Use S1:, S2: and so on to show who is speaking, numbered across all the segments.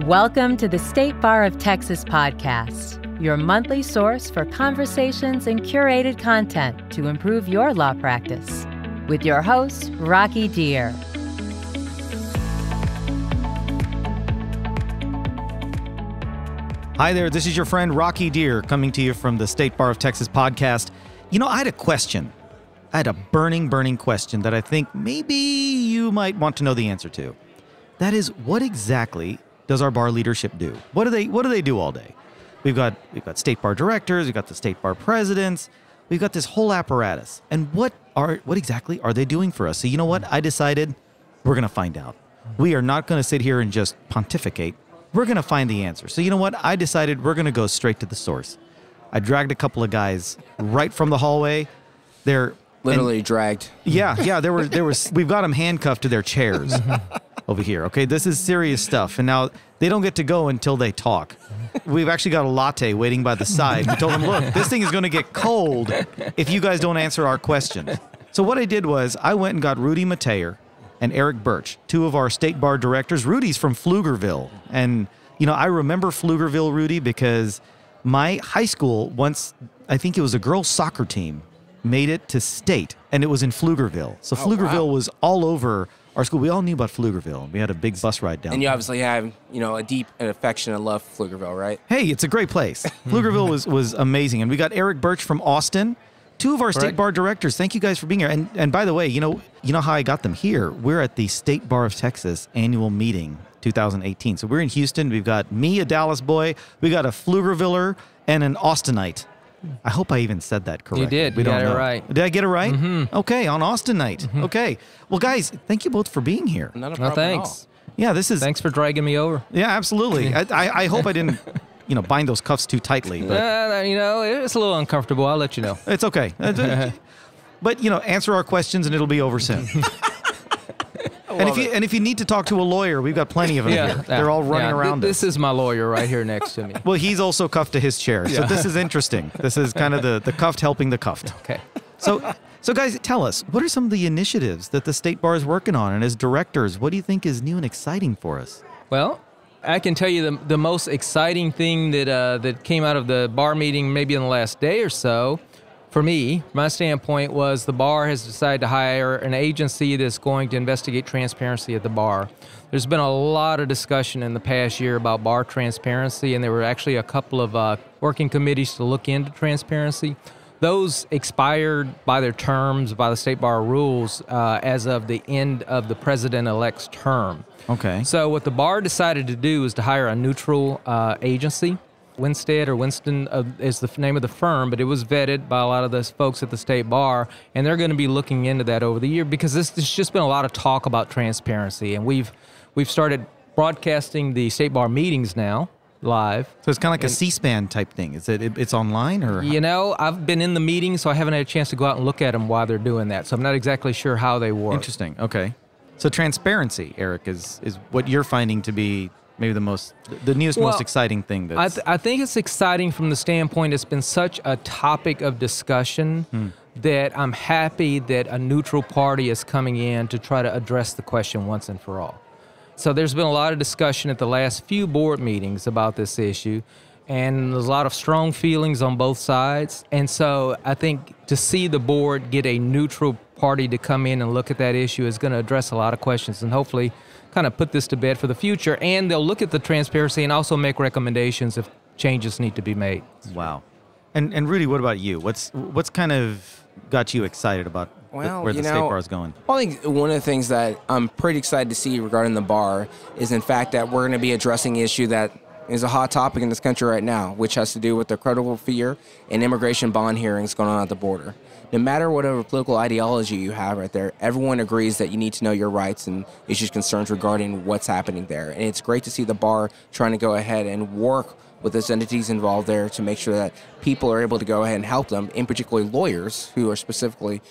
S1: Welcome to the State Bar of Texas podcast, your monthly source for conversations and curated content to improve your law practice. With your host, Rocky Dhir.
S2: Hi there, this is your friend Rocky Dhir coming to you from the State Bar of Texas podcast. You know, I had a question. I had a burning question that I think maybe you might want to know the answer to. That is, what exactly does our bar leadership do? What do they do all day? We've got state bar directors, we've got the state bar presidents, we've got this whole apparatus. And what exactly are they doing for us? So you know what? I decided we're going to find out. We are not going to sit here and just pontificate. We're going to find the answer. So you know what? I decided we're going to go straight to the source. I dragged a couple of guys right from the hallway. They're
S3: literally dragged.
S2: Yeah. We've got them handcuffed to their chairs over here. Okay, this is serious stuff. And now they don't get to go until they talk. We've actually got a latte waiting by the side. We told them, look, this thing is going to get cold if you guys don't answer our questions. So what I did was I went and got Rudy Metayer and Erich Birch, two of our state bar directors. Rudy's from Pflugerville. And, you know, I remember Pflugerville, Rudy, because my high school once, I think it was a girls' soccer team, made it to state, and it was in Pflugerville. So Pflugerville was all over our school. We all knew about Pflugerville. We had a big bus ride down.
S3: And you obviously have, a deep and affectionate love for Pflugerville, right?
S2: Hey, it's a great place. Pflugerville was amazing. And we got Erich Birch from Austin, two of our state bar directors. Thank you guys for being here. And by the way, you know how I got them here? We're at the State Bar of Texas annual meeting 2018. So we're in Houston. We've got me, a Dallas boy. We got a Pflugerviller and an Austinite. I hope I even said that correctly.
S4: You did. You got it right.
S2: Did I get it right? Mm-hmm. Okay, on Austinite. Mm-hmm. Okay. Well, guys, thank you both for being here.
S3: Not a problem at all.
S2: Yeah, this is...
S4: Thanks for dragging me over.
S2: Yeah, absolutely. I hope I didn't, bind those cuffs too tightly. But,
S4: it's a little uncomfortable. I'll let you know.
S2: It's okay. But, answer our questions and it'll be over soon. And if you need to talk to a lawyer, we've got plenty of them here. They're all running around us.
S4: This is my lawyer right here next to me.
S2: Well, he's also cuffed to his chair. So this is interesting. This is kind of the cuffed helping the cuffed.
S4: Okay.
S2: So guys, tell us, what are some of the initiatives that the State Bar is working on? And as directors, what do you think is new and exciting for us?
S4: Well, I can tell you the most exciting thing that came out of the bar meeting maybe in the last day or so, for me, my standpoint was the bar has decided to hire an agency that's going to investigate transparency at the bar. There's been a lot of discussion in the past year about bar transparency, and there were actually a couple of working committees to look into transparency. Those expired by their terms, by the State Bar rules, as of the end of the president-elect's term.
S2: Okay.
S4: So what the bar decided to do is to hire a neutral agency. Winston is the name of the firm, but it was vetted by a lot of those folks at the State Bar, and they're going to be looking into that over the year because there's just been a lot of talk about transparency, and we've started broadcasting the State Bar meetings now live.
S2: So it's kind of like a C-SPAN type thing. Is it's online or?
S4: I've been in the meetings, so I haven't had a chance to go out and look at them while they're doing that, so I'm not exactly sure how they work.
S2: Interesting. Okay. So transparency, Erich, is what you're finding to be maybe the newest, most exciting thing.
S4: I think it's exciting from the standpoint it's been such a topic of discussion that I'm happy that a neutral party is coming in to try to address the question once and for all. So there's been a lot of discussion at the last few board meetings about this issue, and there's a lot of strong feelings on both sides. And so I think to see the board get a neutral party to come in and look at that issue is going to address a lot of questions and hopefully kind of put this to bed for the future, and they'll look at the transparency and also make recommendations if changes need to be made.
S2: Wow. And Rudy, what about you? What's kind of got you excited about where the State Bar is going?
S3: Well, I think one of the things that I'm pretty excited to see regarding the bar is, in fact, that we're going to be addressing an issue that is a hot topic in this country right now, which has to do with the credible fear and immigration bond hearings going on at the border. No matter whatever political ideology you have right there, everyone agrees that you need to know your rights and issues, concerns regarding what's happening there. And it's great to see the bar trying to go ahead and work with those entities involved there to make sure that people are able to go ahead and help them, in particularly lawyers who are specifically,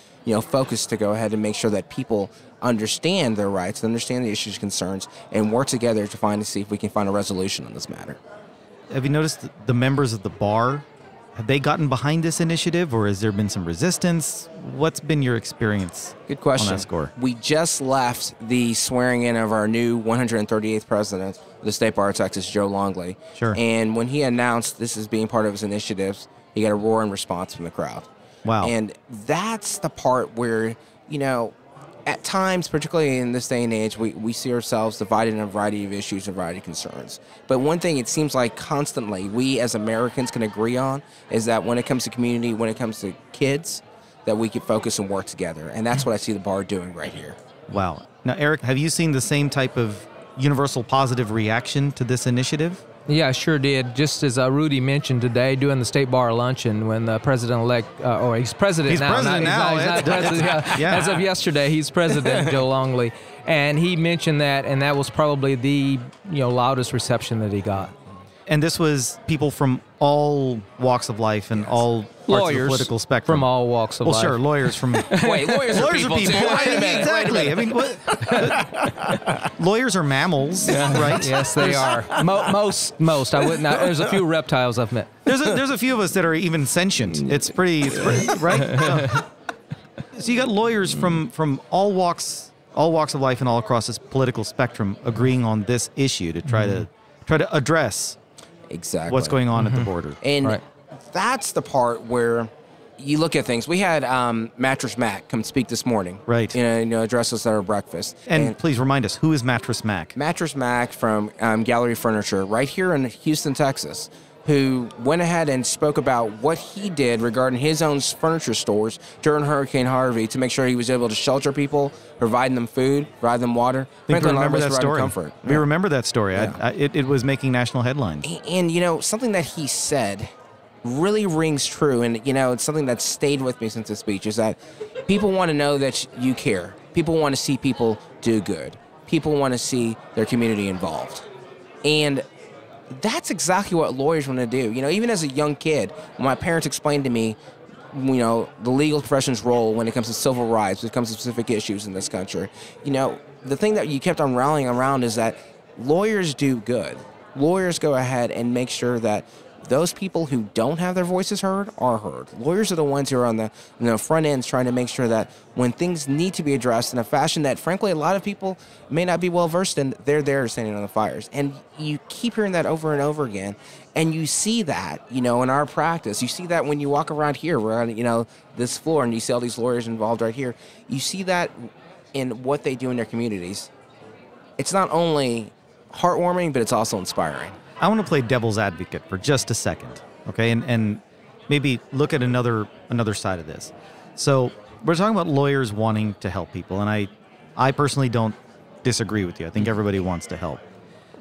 S3: focused to go ahead and make sure that people understand their rights, understand the issues, concerns, and work together to see if we can find a resolution on this matter.
S2: Have you noticed the members of the bar? Have they gotten behind this initiative, or has there been some resistance? What's been your experience?
S3: Good question.
S2: On that score?
S3: We just left the swearing in of our new 138th president, the State Bar of Texas, Joe Longley.
S2: Sure.
S3: And when he announced this as being part of his initiatives, he got a roaring response from the crowd.
S2: Wow.
S3: And that's the part where, you know, at times, particularly in this day and age, we see ourselves divided in a variety of issues and a variety of concerns. But one thing it seems like constantly we as Americans can agree on is that when it comes to community, when it comes to kids, that we can focus and work together. And that's what I see the bar doing right here.
S2: Wow. Now, Erich, have you seen the same type of universal positive reaction to this initiative?
S4: Yeah, I sure did. Just as Rudy mentioned today, doing the State Bar luncheon when the president-elect, or he's president
S2: He's
S4: now.
S2: president now.
S4: He's not president.
S2: Yeah.
S4: As of yesterday, he's president, Joe Longley. And he mentioned that, and that was probably the loudest reception that he got.
S2: And this was people from all walks of life and all parts
S4: Lawyers
S2: of the political spectrum.
S4: from all walks of life.
S2: Well, sure, lawyers from...
S3: Wait, lawyers are people too.
S2: I mean, exactly. I mean, lawyers are mammals, right?
S4: Yes, they are. Most. I wouldn't. There's a few reptiles I've met.
S2: There's a few of us that are even sentient. It's pretty right? So you got lawyers from all walks of life and all across this political spectrum agreeing on this issue to try to address
S3: exactly
S2: what's going on at the border.
S3: And that's the part where you look at things. We had Mattress Mac come speak this morning.
S2: Right.
S3: Address us at our breakfast.
S2: And please remind us, who is Mattress Mac?
S3: Mattress Mac from Gallery Furniture right here in Houston, Texas, who went ahead and spoke about what he did regarding his own furniture stores during Hurricane Harvey to make sure he was able to shelter people, providing them food, provide them water.
S2: I think we remember that story.
S3: Comfort.
S2: We remember that story.
S3: Yeah.
S2: It was making national headlines.
S3: And something that he said really rings true, and it's something that stayed with me since the speech, is that people want to know that you care. People want to see people do good. People want to see their community involved. And that's exactly what lawyers want to do. Even as a young kid, when my parents explained to me, the legal profession's role when it comes to civil rights, when it comes to specific issues in this country, the thing that you kept on rallying around is that lawyers do good. Lawyers go ahead and make sure that those people who don't have their voices heard are heard. Lawyers are the ones who are on the front ends trying to make sure that when things need to be addressed in a fashion that, frankly, a lot of people may not be well versed in, they're there standing on the fires. And you keep hearing that over and over again. And you see that, in our practice. You see that when you walk around here. We're on, this floor, and you see all these lawyers involved right here. You see that in what they do in their communities. It's not only heartwarming, but it's also inspiring.
S2: I want to play devil's advocate for just a second, okay, and maybe look at another side of this. So we're talking about lawyers wanting to help people, and I personally don't disagree with you. I think everybody wants to help.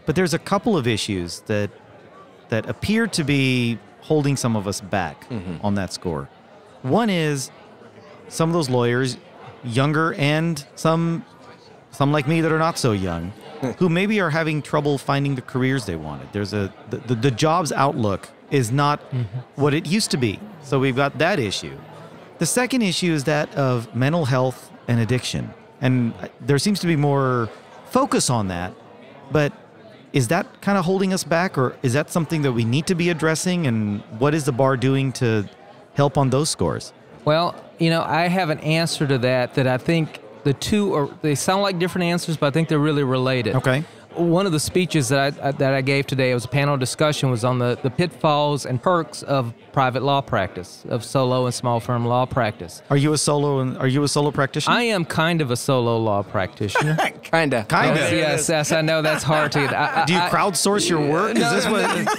S2: But there's a couple of issues that appear to be holding some of us back on that score. One is some of those lawyers, younger and some like me that are not so young, who maybe are having trouble finding the careers they wanted. There's the jobs outlook is not what it used to be. So we've got that issue. The second issue is that of mental health and addiction. And there seems to be more focus on that. But is that kind of holding us back, or is that something that we need to be addressing? And what is the bar doing to help on those scores?
S4: Well, I have an answer to that I think the two they sound like different answers, but I think they're really related.
S2: Okay.
S4: One of the speeches that I gave today, it was a panel discussion, was on the pitfalls and perks of private law practice, of solo and small firm law practice.
S2: Are you a solo practitioner?
S4: I am kind of a solo law practitioner.
S3: Kinda.
S4: Yes, I know that's hard to get.
S2: Do you crowdsource your work?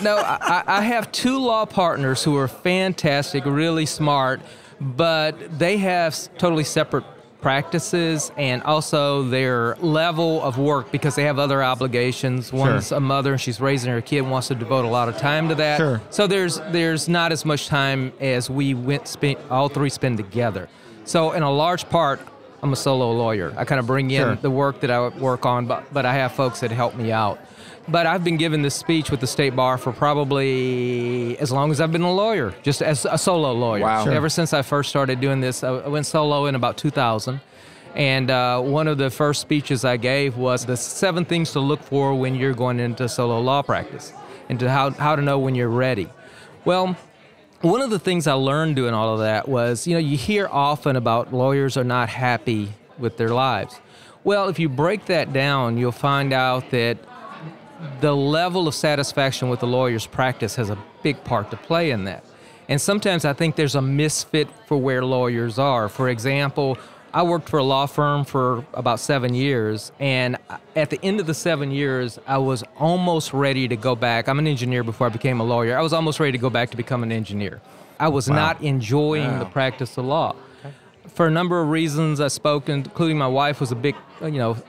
S4: No, I have two law partners who are fantastic, really smart, but they have totally separate practices and also their level of work because they have other obligations. One's a mother and she's raising her kid, wants to devote a lot of time to that.
S2: Sure.
S4: So there's not as much time as all three spend together. So in a large part, I'm a solo lawyer. I kind of bring in the work that I work on, but I have folks that help me out. But I've been giving this speech with the State Bar for probably as long as I've been a lawyer, just as a solo lawyer.
S3: Wow.
S4: Ever since I first started doing this, I went solo in about 2000. And one of the first speeches I gave was the 7 things to look for when you're going into solo law practice, and to how to know when you're ready. Well, one of the things I learned doing all of that was, you hear often about lawyers are not happy with their lives. Well, if you break that down, you'll find out that the level of satisfaction with the lawyer's practice has a big part to play in that. And sometimes I think there's a misfit for where lawyers are. For example, I worked for a law firm for about 7 years, and at the end of the 7 years, I was almost ready to go back. I'm an engineer before I became a lawyer. I was almost ready to go back to become an engineer. I was not enjoying the practice of law. For a number of reasons I spoke, including my wife was a big,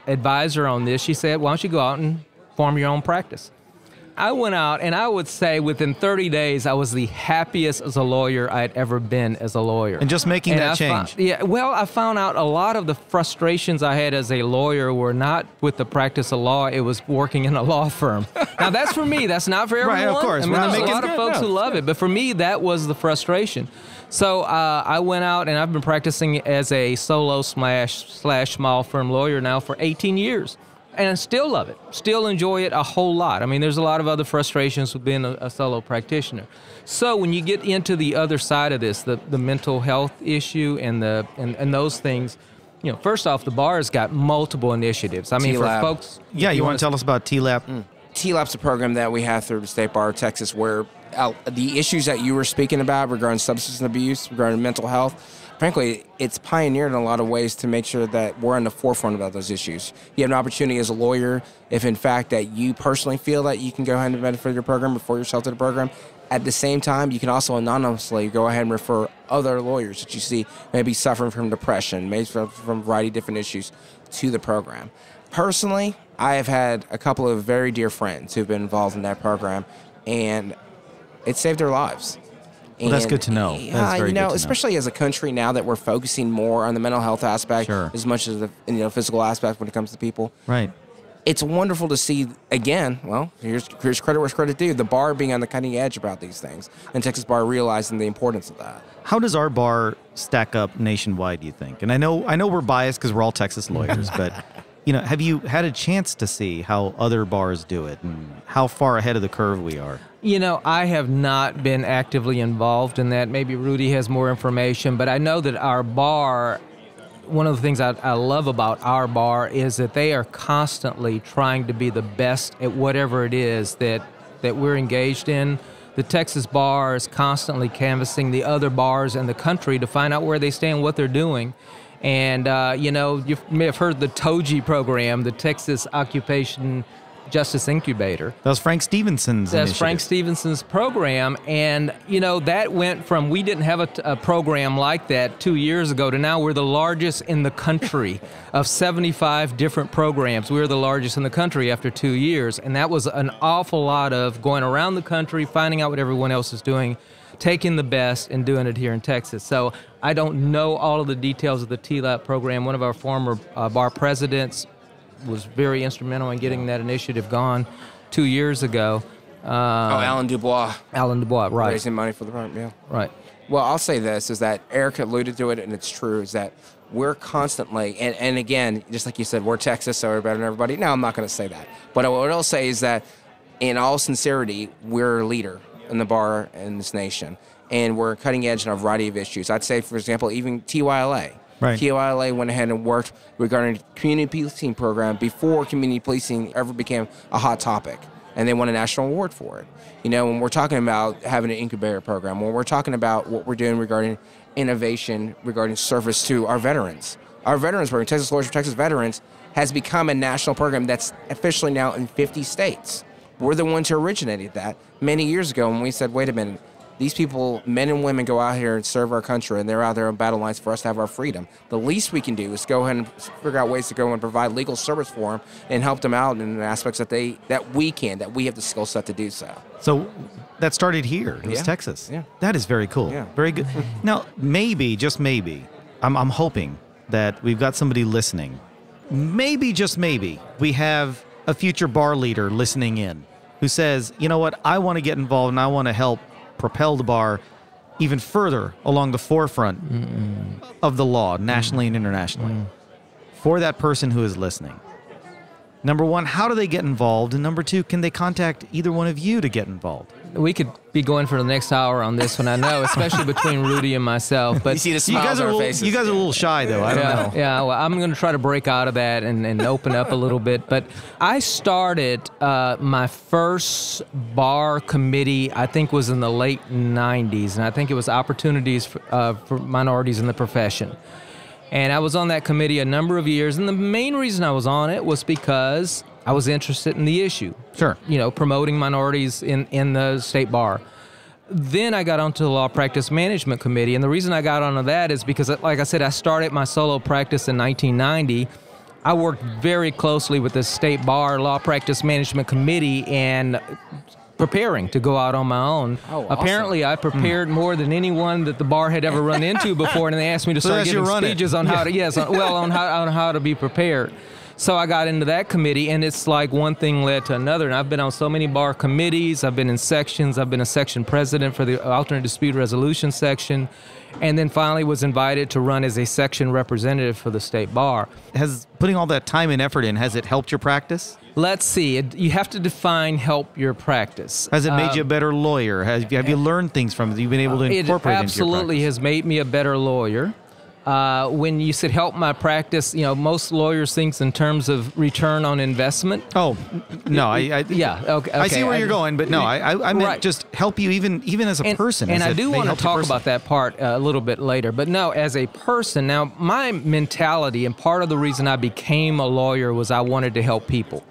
S4: advisor on this. She said, why don't you go out and form your own practice? I went out, and I would say within 30 days, I was the happiest as a lawyer I had ever been as a lawyer.
S2: And just making that change.
S4: I found out a lot of the frustrations I had as a lawyer were not with the practice of law, it was working in a law firm. Now, that's for me. That's not for everyone.
S2: Right, of course.
S4: I mean, there's a lot of folks who love it, but for me, that was the frustration. So I went out, and I've been practicing as a solo slash small firm lawyer now for 18 years. And I still love it, still enjoy it a whole lot. I mean, there's a lot of other frustrations with being a solo practitioner. So when you get into the other side of this, the mental health issue and those things, first off, the bar has got multiple initiatives. I mean,
S3: TLAP.
S4: for folks...
S2: Yeah, you want to tell us about TLAP?
S3: TLAP's a program that we have through the State Bar of Texas where the issues that you were speaking about regarding substance abuse, regarding mental health, frankly, it's pioneered in a lot of ways to make sure that we're on the forefront about those issues. You have an opportunity as a lawyer, if in fact that you personally feel that you can go ahead and benefit your program, refer yourself to the program. At the same time, you can also anonymously go ahead and refer other lawyers that you see maybe suffering from depression, maybe from a variety of different issues to the program. Personally, I have had a couple of very dear friends who've been involved in that program, and it saved their lives.
S2: Well, that's good to know. That's very good to know.
S3: Especially as a country now that we're focusing more on the mental health aspect as much as the physical aspect when it comes to people.
S2: Right.
S3: It's wonderful to see, again, well, here's credit where credit due, the bar being on the cutting edge about these things, and Texas Bar realizing the importance of that.
S2: How does our bar stack up nationwide, do you think? And I know we're biased because we're all Texas lawyers, but have you had a chance to see how other bars do it and how far ahead of the curve we are?
S4: I have not been actively involved in that. Maybe Rudy has more information, but I know that our bar, one of the things I love about our bar is that they are constantly trying to be the best at whatever it is that we're engaged in. The Texas Bar is constantly canvassing the other bars in the country to find out where they stand, what they're doing. And, you may have heard the TOJI program, the Texas Occupation Justice Incubator.
S2: That was Frank Stevenson's initiative.
S4: That's Frank Stevenson's program. And, that went from we didn't have a program like that 2 years ago to now we're the largest in the country of 75 different programs. We're the largest in the country after 2 years. And that was an awful lot of going around the country, finding out what everyone else is doing, taking the best and doing it here in Texas. So I don't know all of the details of the TLAP program. One of our former bar presidents was very instrumental in getting that initiative gone 2 years ago.
S3: Alan Dubois.
S4: Alan Dubois, right.
S3: Raising money for the program, yeah.
S4: Right.
S3: Well, I'll say this, is that Erich alluded to it, and it's true, is that we're constantly, and again, just like you said, we're Texas, so we're better than everybody. No, I'm not going to say that. But what I'll say is that, in all sincerity, we're a leader in the bar in this nation, and we're cutting edge on a variety of issues. I'd say, for example, even TYLA.
S2: Right.
S3: TYLA went ahead and worked regarding a community policing program before community policing ever became a hot topic, and they won a national award for it. When we're talking about having an incubator program, when we're talking about what we're doing regarding innovation, regarding service to our veterans program, Texas Lawyers for Texas Veterans, has become a national program that's officially now in 50 states. We're the ones who originated that many years ago when we said, wait a minute, these people, men and women, go out here and serve our country, and they're out there on battle lines for us to have our freedom. The least we can do is go ahead and figure out ways to go and provide legal service for them and help them out in the aspects that we have the skill set to do so.
S2: So that started here. It was Texas.
S3: Yeah.
S2: That is very cool.
S3: Yeah.
S2: Very good. Now, maybe, just maybe, I'm hoping that we've got somebody listening. Maybe, just maybe, we have a future bar leader listening in who says, you know what, I want to get involved and I want to help propel the bar even further along the forefront of the law, nationally and internationally. For that person who is listening, Number one, how do they get involved? And number two, can they contact either one of you to get involved?
S4: We could be going for the next hour on this one, I know, especially between Rudy and myself. But
S3: You see the smiles on our faces.
S2: You guys are a little shy, though. I don't know.
S4: Yeah, well, I'm going to try to break out of that and open up a little bit. But I started my first bar committee, I think, was in the late 90s, and I think it was Opportunities for Minorities in the Profession. And I was on that committee a number of years, and the main reason I was on it was because I was interested in the issue.
S2: Sure.
S4: You know, promoting minorities in the state bar. Then I got onto the Law Practice Management Committee, and the reason I got onto that is because, like I said, I started my solo practice in 1990. I worked very closely with the State Bar Law Practice Management Committee and preparing to go out on my own.
S3: Oh, awesome.
S4: Apparently, I prepared more than anyone that the bar had ever run into before, and they asked me to start giving speeches on how to, on how to be prepared. So I got into that committee, and it's like one thing led to another. And I've been on so many bar committees. I've been in sections. I've been a section president for the Alternate Dispute Resolution section, and then finally was invited to run as a section representative for the state bar.
S2: Has putting all that time and effort in, has it helped your practice?
S4: Let's see. You have to define help your practice.
S2: Has it made you a better lawyer? Have you learned things from it that you've been able to incorporate into your practice?
S4: It absolutely has made me a better lawyer. When you said help my practice, you know, most lawyers think in terms of return on investment.
S2: Oh, no,
S4: yeah, okay.
S2: I see where you're going, but no, I meant
S4: right.
S2: just help you even as a person.
S4: And I do want to talk about that part a little bit later. But no, as a person, now my mentality and part of the reason I became a lawyer was I wanted to help people.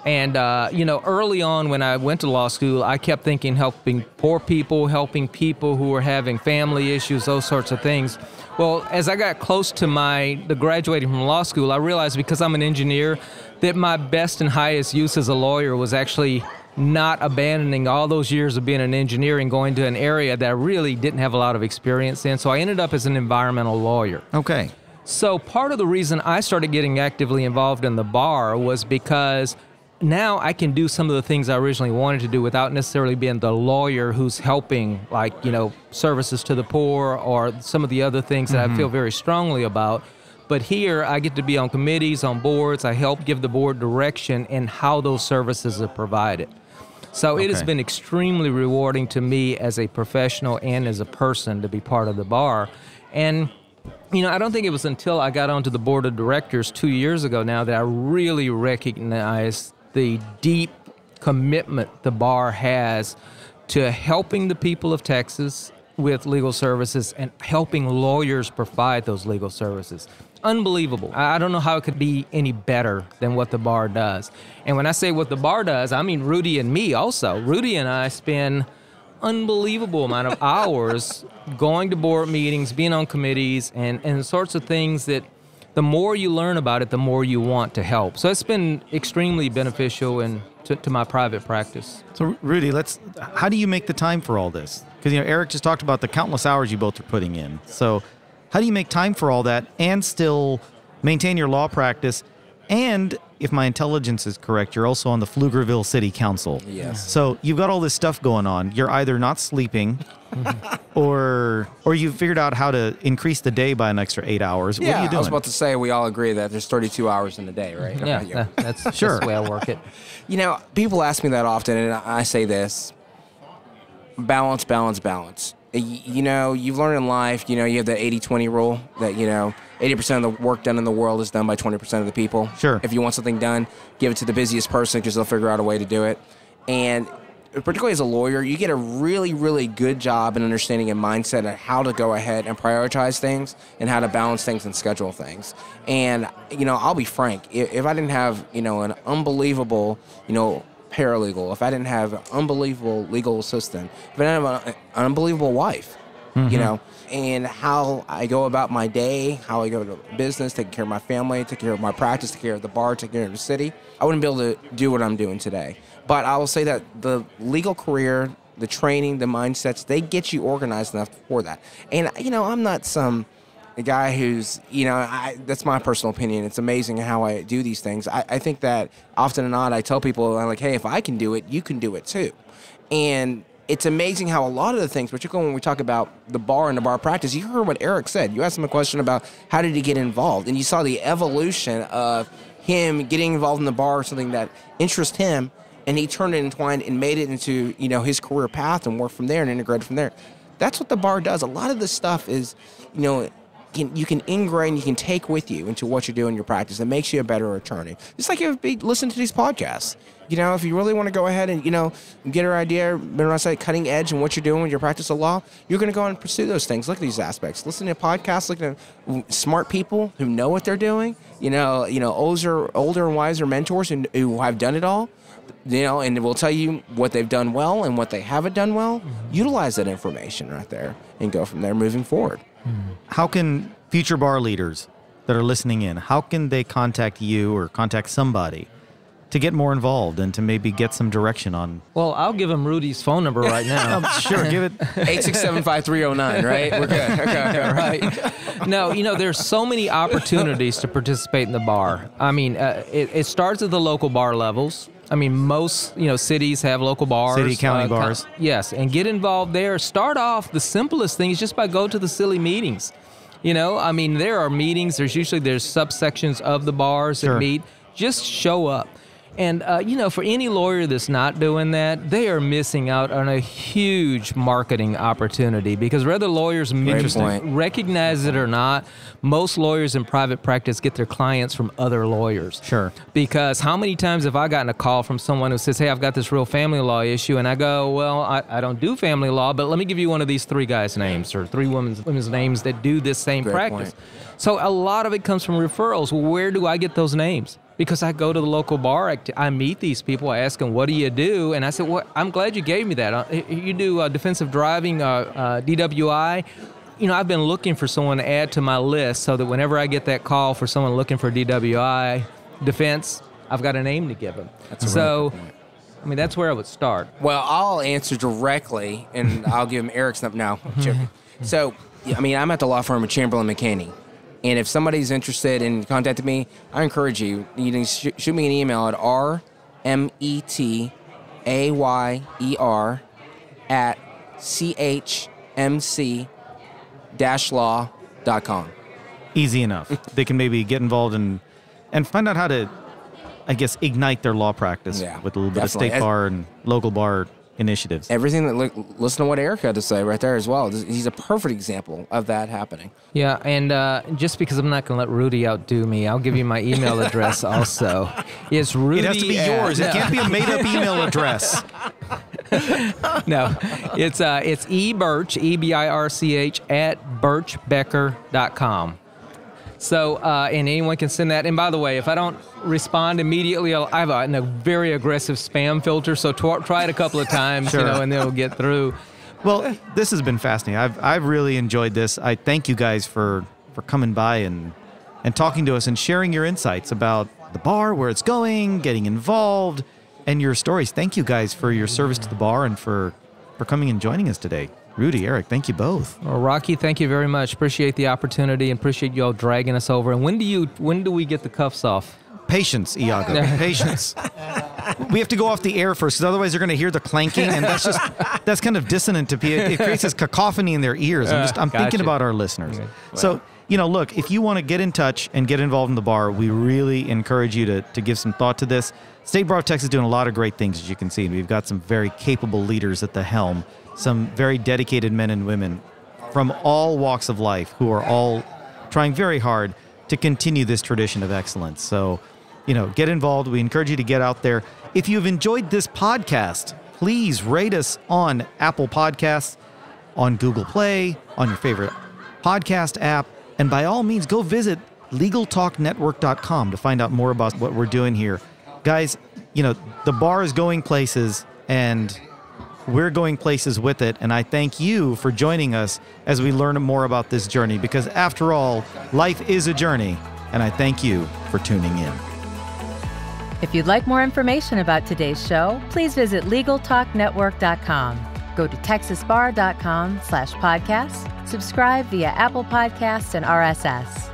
S4: And, you know, early on when I went to law school, I kept thinking helping poor people, helping people who were having family issues, those sorts of things. Well, as I got close to the graduating from law school, I realized because I'm an engineer that my best and highest use as a lawyer was actually not abandoning all those years of being an engineer and going to an area that I really didn't have a lot of experience in. So I ended up as an environmental lawyer.
S2: Okay.
S4: So part of the reason I started getting actively involved in the bar was because now I can do some of the things I originally wanted to do without necessarily being the lawyer who's helping, like, you know, services to the poor or some of the other things that I feel very strongly about. But here I get to be on committees, on boards. I help give the board direction in how those services are provided. So it has been extremely rewarding to me as a professional and as a person to be part of the bar. And you know, I don't think it was until I got onto the board of directors 2 years ago now that I really recognized the deep commitment the bar has to helping the people of Texas with legal services and helping lawyers provide those legal services. Unbelievable. I don't know how it could be any better than what the bar does. And when I say what the bar does, I mean Rudy and me also. Rudy and I spend unbelievable amount of hours going to board meetings, being on committees, and sorts of things that the more you learn about it, the more you want to help. So it's been extremely beneficial to my private practice.
S2: So, Rudy, how do you make the time for all this? Because, you know, Erich just talked about the countless hours you both are putting in. So how do you make time for all that and still maintain your law practice? And if my intelligence is correct, you're also on the Pflugerville City Council.
S3: Yes.
S2: So you've got all this stuff going on. You're either not sleeping or you've figured out how to increase the day by an extra 8 hours.
S3: Yeah,
S2: what are you doing?
S3: I was about to say, we all agree that there's 32 hours in a day, right?
S4: Yeah, that's
S2: Sure.
S4: the way I work it.
S3: You know, people ask me that often, and I say this: balance, balance, balance. You know, you've learned in life, you know, you have the 80-20 rule that, you know, 80% of the work done in the world is done by 20% of the people.
S2: Sure.
S3: If you want something done, give it to the busiest person because they'll figure out a way to do it. And particularly as a lawyer, you get a really, really good job in understanding and mindset of how to go ahead and prioritize things and how to balance things and schedule things. And, you know, I'll be frank, if I didn't have, you know, an unbelievable, you know, paralegal, if I didn't have an unbelievable legal assistant, if I didn't have an unbelievable wife, you know, and how I go about my day, how I go to business, taking care of my family, taking care of my practice, taking care of the bar, taking care of the city, I wouldn't be able to do what I'm doing today. But I will say that the legal career, the training, the mindsets, they get you organized enough for that. And, you know, I'm not some guy who's, you know, that's my personal opinion. It's amazing how I do these things. I think that often and not, I tell people, I'm like, hey, if I can do it, you can do it too. And it's amazing how a lot of the things, particularly when we talk about the bar and the bar practice, you heard what Erich said. You asked him a question about how did he get involved, and you saw the evolution of him getting involved in the bar, something that interests him, and he turned it entwined and made it into, you know, his career path and worked from there and integrated from there. That's what the bar does. A lot of this stuff is, you know, you can ingrain, you can take with you into what you do in your practice. It makes you a better attorney. It's like if you listen to these podcasts. You know, if you really want to go ahead and, you know, get an idea, when I say cutting edge in what you're doing with your practice of law, you're going to go and pursue those things. Look at these aspects. Listen to podcasts, look at smart people who know what they're doing, you know, older and wiser mentors who have done it all, you know, and will tell you what they've done well and what they haven't done well. Utilize that information right there and go from there moving forward.
S2: How can future bar leaders that are listening in, how can they contact you or contact somebody to get more involved and to maybe get some direction on?
S4: Well, I'll give him Rudy's phone number right now.
S2: Sure, give it.
S3: 867-5309, right? We're good. Okay.
S4: Right. No, you know, there's so many opportunities to participate in the bar. I mean, it starts at the local bar levels. I mean, most, you know, cities have local bars.
S2: City, county bars.
S4: Yes, and get involved there. Start off, the simplest thing is just by go to the silly meetings. You know, I mean, there are meetings. There's subsections of the bars that meet. Just show up. And, you know, for any lawyer that's not doing that, they are missing out on a huge marketing opportunity because whether lawyers recognize it or not, most lawyers in private practice get their clients from other lawyers.
S2: Sure.
S4: Because how many times have I gotten a call from someone who says, hey, I've got this real family law issue, and I go, well, I don't do family law, but let me give you one of these 3 guys' names or 3 women's names that do this same practice. So a lot of it comes from referrals. Well, where do I get those names? Because I go to the local bar, I meet these people, I ask them, what do you do? And I said, well, I'm glad you gave me that. You do defensive driving, DWI. You know, I've been looking for someone to add to my list so that whenever I get that call for someone looking for DWI defense, I've got a name to give them. So, I mean, that's where I would start.
S3: Well, I'll answer directly, and I'll give him Erich's number now. So, I mean, I'm at the law firm of Chamberlain McKinney. And if somebody's interested in contacting me, I encourage you. You can shoot me an email at rmetayer@chmc-law.com.
S2: Easy enough. They can maybe get involved and find out how to, I guess, ignite their law practice with a little bit of state bar and local bar initiatives.
S3: Everything that listen to what Erich had to say right there as well. He's a perfect example of that happening.
S4: Yeah, and just because I'm not going to let Rudy outdo me, I'll give you my email address also. It's Rudy.
S2: It has to be yours. It can't be a made-up email address.
S4: No, it's ebirch, E-B-I-R-C-H, @birchbecker.com. So, and anyone can send that. And by the way, if I don't respond immediately, I have a very aggressive spam filter, so try it a couple of times, you know, and then it'll get through.
S2: Well, this has been fascinating. I've really enjoyed this. I thank you guys for coming by and talking to us and sharing your insights about the bar, where it's going, getting involved, and your stories. Thank you guys for your service to the bar and for coming and joining us today. Rudy, Erich, thank you both.
S4: Well, Rocky, thank you very much. Appreciate the opportunity and appreciate you all dragging us over. And when do we get the cuffs off?
S2: Patience, Iago. Patience. We have to go off the air first, because otherwise they're going to hear the clanking, and that's kind of dissonant to people. It creates this cacophony in their ears. I'm thinking about our listeners. Okay. Wow. So, you know, look, if you want to get in touch and get involved in the bar, we really encourage you to give some thought to this. State Bar of Texas is doing a lot of great things, as you can see. We've got some very capable leaders at the helm, some very dedicated men and women from all walks of life who are all trying very hard to continue this tradition of excellence. So, you know, get involved. We encourage you to get out there. If you've enjoyed this podcast, please rate us on Apple Podcasts, on Google Play, on your favorite podcast app, and by all means, go visit LegalTalkNetwork.com to find out more about what we're doing here. Guys, you know, the bar is going places, and we're going places with it, and I thank you for joining us as we learn more about this journey, because after all, life is a journey, and I thank you for tuning in.
S1: If you'd like more information about today's show, please visit LegalTalkNetwork.com. Go to TexasBar.com/podcasts, subscribe via Apple Podcasts and RSS.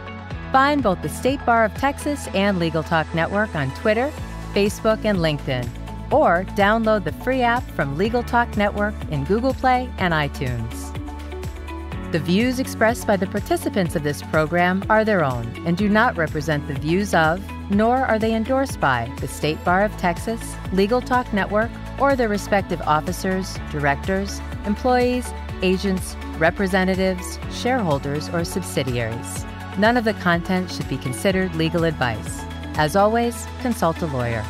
S1: Find both the State Bar of Texas and Legal Talk Network on Twitter, Facebook, and LinkedIn. or download the free app from Legal Talk Network in Google Play and iTunes. The views expressed by the participants of this program are their own and do not represent the views of, nor are they endorsed by, the State Bar of Texas, Legal Talk Network, or their respective officers, directors, employees, agents, representatives, shareholders, or subsidiaries. None of the content should be considered legal advice. As always, consult a lawyer.